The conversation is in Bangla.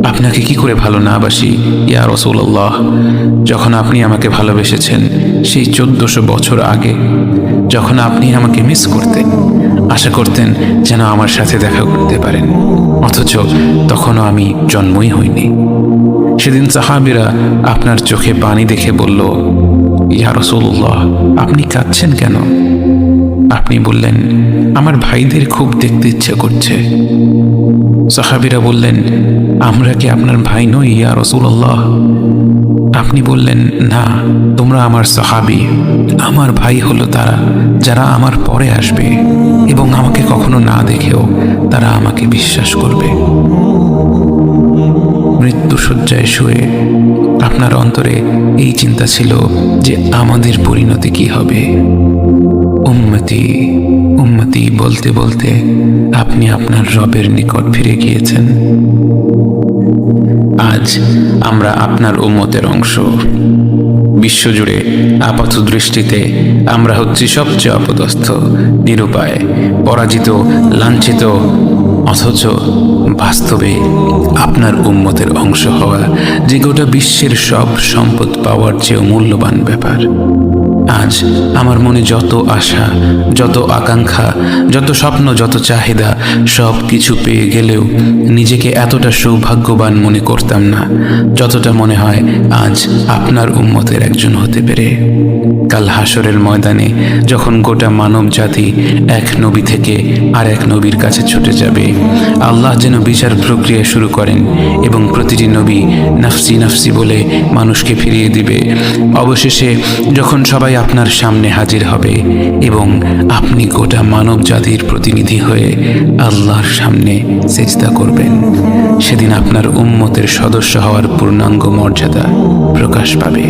আপনাকে কি করে ভালো না বাসি ইয়া রাসূলুল্লাহ। যখন আপনি আমাকে ভালোবেসেছেন সেই 1400 বছর আগে, যখন আপনি আমাকে মিস করতেন, আশা করতেন যেন আমার সাথে দেখা করতে পারেন, অথচ তখনও আমি জন্মই হইনি। সেদিন সাহাবীরা আপনার চোখে পানি দেখে বলল, ইয়া রাসূলুল্লাহ, আপনি কাঁদছেন কেন? আপনি বললেন, আমার ভাইদের খুব দেখতে ইচ্ছে করছে। সাহাবীরা বললেন, আমরা কি আপনার ভাই নই ইয়া রাসূলুল্লাহ? আপনি বললেন, না, তোমরা আমার সাহাবী। আমার ভাই হলো তারা যারা আমার পরে আসবে এবং আমাকে কখনো না দেখেও তারা আমাকে বিশ্বাস করবে। মৃত্যুশয্যায় শুয়ে আপনার অন্তরে এই চিন্তা ছিল যে আমাদের পরিণতি কি হবে। উম্মতি উম্মতি বলতে বলতে আপনি আপনার রবের নিকট ফিরে গিয়েছেন। আজ আমরা আপনার উম্মতের অংশ। বিশ্বজুড়ে আপাত দৃষ্টিতে আমরা হচ্ছি সবচেয়ে অপদস্থ, নিরুপায়, পরাজিত, লাঞ্ছিত, অথচ বাস্তবে আপনার উম্মতের অংশ হওয়া যে গোটা বিশ্বের সব সম্পদ পাওয়ার চেয়েও মূল্যবান ব্যাপার। আজ আমার মনে যত আশা, যত আকাঙ্ক্ষা, যত স্বপ্ন, যত চাহিদা, সব কিছু পেয়ে গেলেও নিজেকে এতটা সৌভাগ্যবান মনে করতাম না যতটা মনে হয় আজ আপনার উম্মতের একজন হতে পেরে। কাল হাসরের ময়দানে যখন গোটা মানব জাতি এক নবী থেকে আর এক নবীর কাছে ছুটে যাবে, আল্লাহ যেন বিচার প্রক্রিয়া শুরু করেন এবং প্রতিটি নবী নাফসি নাফসি বলে মানুষকে ফিরিয়ে দিবে। অবশেষে যখন সবাই আপনার সামনে হাজির হবে এবং আপনি গোটা মানব জাতির প্রতিনিধি হয়ে আল্লাহর সামনে সিজদা করবেন, সেদিন আপনার উম্মতের সদস্য হওয়ার পূর্ণাঙ্গ মর্যাদা প্রকাশ পাবে।